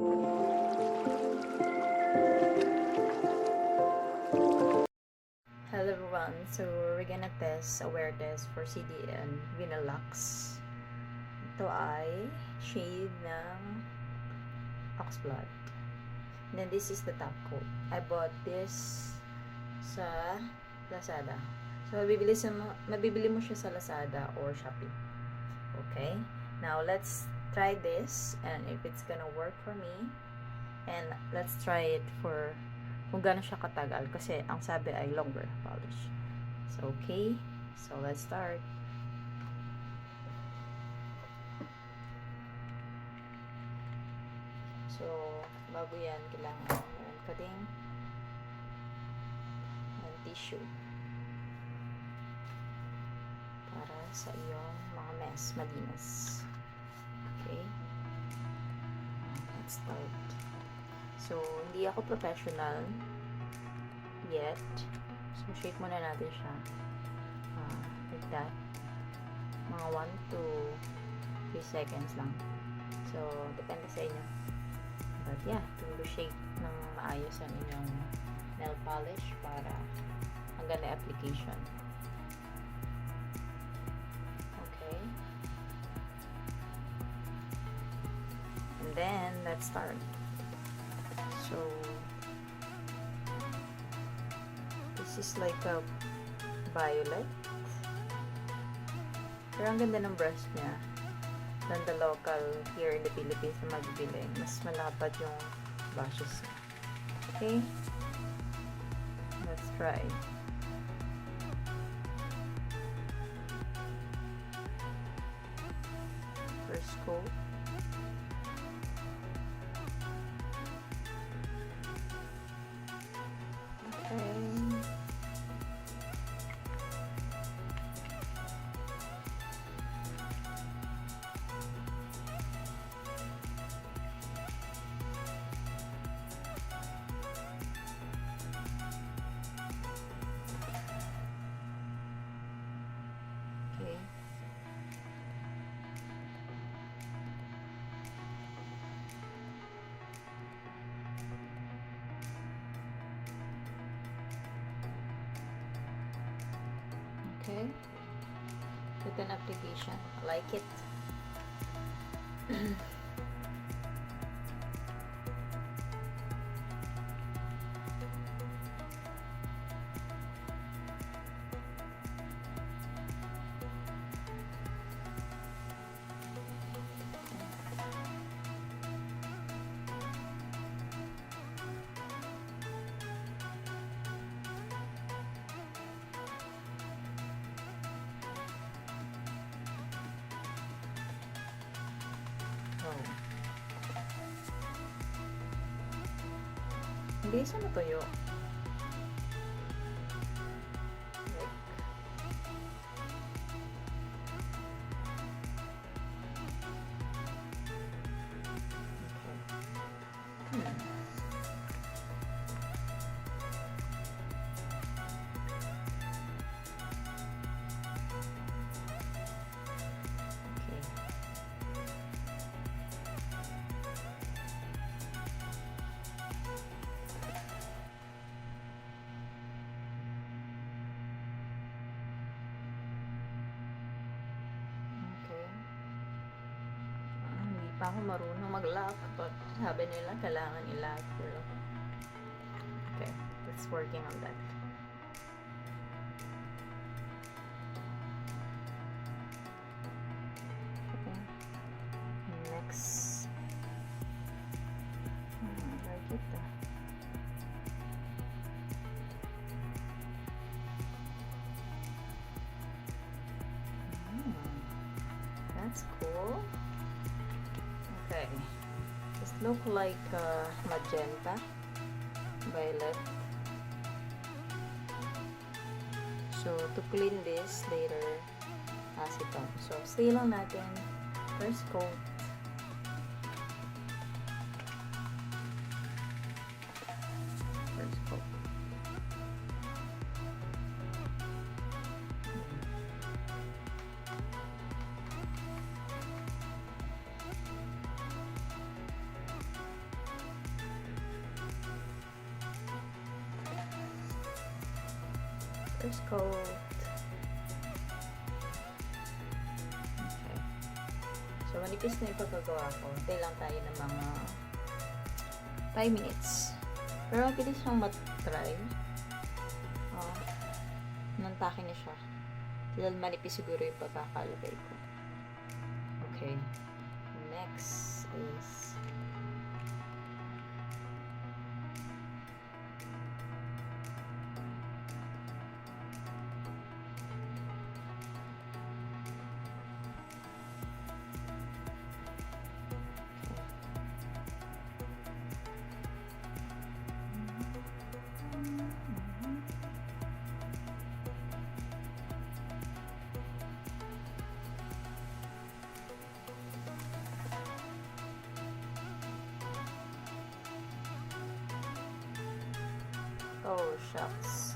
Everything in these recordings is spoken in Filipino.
Hello everyone, so we're gonna test aware test for CDN Vinalax. Ito ay shade ng Oxblood. And then this is the top coat. I bought this sa Lazada. So mabibili mo siya sa Lazada or Shopee. Okay? Now let's try this and if it's gonna work for me. And let's try it for kung gaano siya katagal kasi ang sabi ay longer polish. So, okay. So, let's start. So, bago yan, kailangan meron ka ding tissue para sa iyong mga mess, malinis. Okay. Let's start. So, hindi ako professional yet. So, shake muna natin siya. Like that. Mga 1 to 3 seconds lang. So, depende sa inyo. But yeah, to shake ng maayos ang inyong nail polish para hanggang na application. Okay. And then, let's start. So, this is like a violet. Pero ang ganda ng brush niya. Than the local here in the Philippines na mabibili. Mas malapad yung brushes. Okay? Let's try. First coat. Okay. Okay. With an application. I like it. Hindi siya natuyo. Pa ako marunong mag-lock, but sabi nila kailangan i-lock. Okay, let's working on that. Okay. Next. Like it. That's cool. Okay, this look like magenta, violet. So to clean this later, acetone. So stay lang natin. First coat. First coat. First coat. Okay. So, manipis na yung pagkagawa ko. Hintay lang tayo ng mga 5 minutes. Pero mabilis siyang matry. Oh, nantake na siya. Dahil manipis siguro yung pagkakalagay ko. Okay. Next is oh, shucks.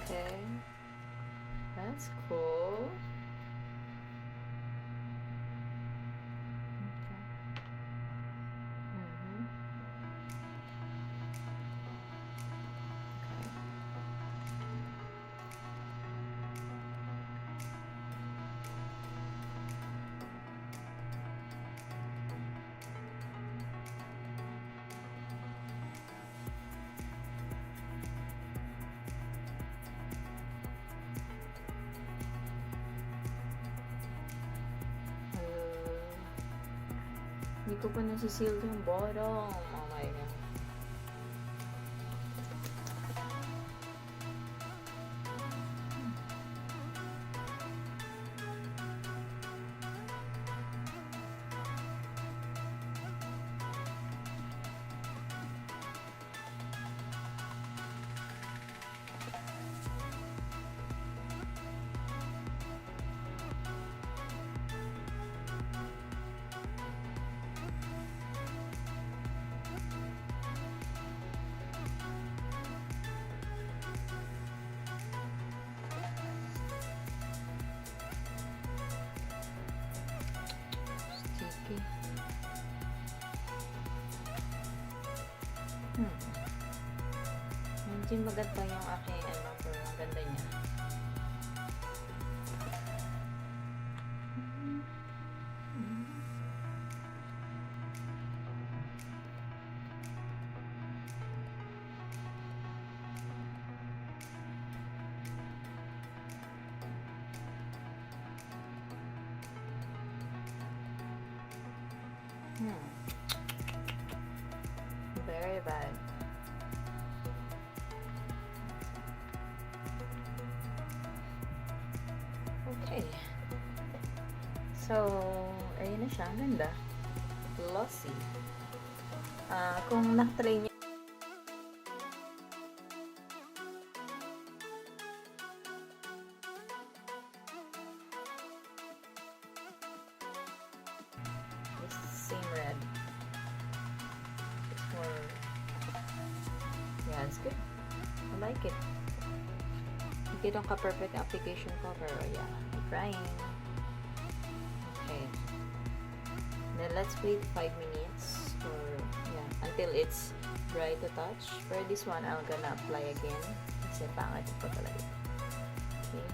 Okay. That's cool. Hindi ko pa nasiseal yung bottom. Oh my God. Sticky. Medyo maganda yung aking ano, pero ang ganda niya. Very bad. Okay. So, ayun na siya. Ang ganda. Glossy. Kung nakatry niyo same red. It's more, yeah, it's good. I like it. Hindi itong ka-perfect application ko, pero yeah, I'm trying. Okay. Then let's wait 5 minutes or yeah, until it's dry to touch. For this one, I'm gonna apply again. Kasi pangit ito talaga. Okay.